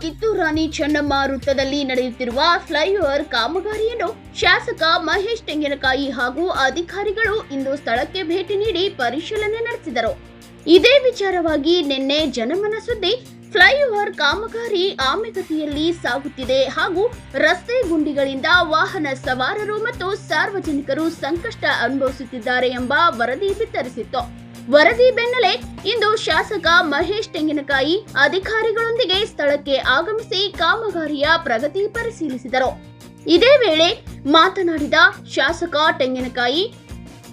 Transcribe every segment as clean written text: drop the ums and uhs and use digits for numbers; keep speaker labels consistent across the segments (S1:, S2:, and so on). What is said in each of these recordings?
S1: ಕಿತ್ತೂರು ರಾಣಿ ಚೆನ್ನಮ್ಮ ವೃತ್ತದಲ್ಲಿ ನಡೆಯುತ್ತಿರುವ ಫ್ಲೈಓವರ್ ಕಾಮಗಾರಿಯನ್ನು ಶಾಸಕ ಮಹೇಶ್ ತೆಂಗಿನಕಾಯಿ ಹಾಗೂ ಅಧಿಕಾರಿಗಳು ಇಂದು ಸ್ಥಳಕ್ಕೆ ಭೇಟಿ ನೀಡಿ ಪರಿಶೀಲನೆ ನಡೆಸಿದರು. ಇದೇ ವಿಚಾರವಾಗಿ ನಿನ್ನೆ ಜನಮನ ಸುದ್ದಿ ಫ್ಲೈಓವರ್ ಕಾಮಗಾರಿ ಆಮೆಗತಿಯಲ್ಲಿ ಸಾಗುತ್ತಿದೆ ಹಾಗೂ ರಸ್ತೆ ಗುಂಡಿಗಳಿಂದ ವಾಹನ ಸವಾರರು ಮತ್ತು ಸಾರ್ವಜನಿಕರು ಸಂಕಷ್ಟ ಅನುಭವಿಸುತ್ತಿದ್ದಾರೆ ಎಂಬ ವರದಿ ಬಿತ್ತರಿಸಿತ್ತು. ವರದಿ ಬೆನ್ನಲ್ಲೇ ಇಂದು ಶಾಸಕ ಮಹೇಶ್ ತೆಂಗಿನಕಾಯಿ ಅಧಿಕಾರಿಗಳೊಂದಿಗೆ ಸ್ಥಳಕ್ಕೆ ಆಗಮಿಸಿ ಕಾಮಗಾರಿಯ ಪ್ರಗತಿ ಪರಿಶೀಲಿಸಿದರು. ಇದೇ ವೇಳೆ ಮಾತನಾಡಿದ ಶಾಸಕ ತೆಂಗಿನಕಾಯಿ,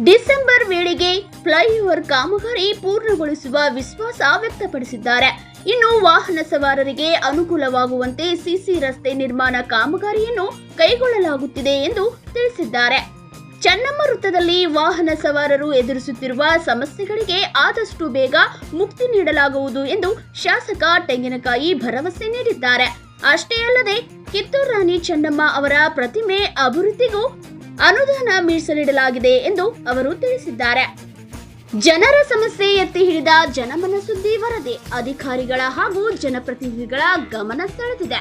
S1: ಡಿಸೆಂಬರ್ ವೇಳೆಗೆ ಫ್ಲೈಓವರ್ ಕಾಮಗಾರಿ ಪೂರ್ಣಗೊಳಿಸುವ ವಿಶ್ವಾಸ ವ್ಯಕ್ತಪಡಿಸಿದ್ದಾರೆ. ಇನ್ನು ವಾಹನ ಸವಾರರಿಗೆ ಅನುಕೂಲವಾಗುವಂತೆ ಸಿಸಿ ರಸ್ತೆ ನಿರ್ಮಾಣ ಕಾಮಗಾರಿಯನ್ನು ಕೈಗೊಳ್ಳಲಾಗುತ್ತಿದೆ ಎಂದು ತಿಳಿಸಿದ್ದಾರೆ. ಚೆನ್ನಮ್ಮ ವೃತ್ತದಲ್ಲಿ ವಾಹನ ಸವಾರರು ಎದುರಿಸುತ್ತಿರುವ ಸಮಸ್ಯೆಗಳಿಗೆ ಆದಷ್ಟು ಬೇಗ ಮುಕ್ತಿ ನೀಡಲಾಗುವುದು ಎಂದು ಶಾಸಕ ತೆಂಗಿನಕಾಯಿ ಭರವಸೆ ನೀಡಿದ್ದಾರೆ. ಅಷ್ಟೇ ಅಲ್ಲದೆ ಕಿತ್ತೂರು ರಾಣಿ ಚೆನ್ನಮ್ಮ ಅವರ ಪ್ರತಿಮೆ ಅಭಿವೃದ್ಧಿಗೂ ಅನುದಾನ ಮೀಸಲಿಡಲಾಗಿದೆ ಎಂದು ಅವರು ತಿಳಿಸಿದ್ದಾರೆ. ಜನರ ಸಮಸ್ಯೆ ಎತ್ತಿ ಹಿಡಿದ ಜನಮನ ಸುದ್ದಿ ವರದಿ ಅಧಿಕಾರಿಗಳ ಹಾಗೂ ಜನಪ್ರತಿನಿಧಿಗಳ ಗಮನ ಸೆಳೆದಿದೆ.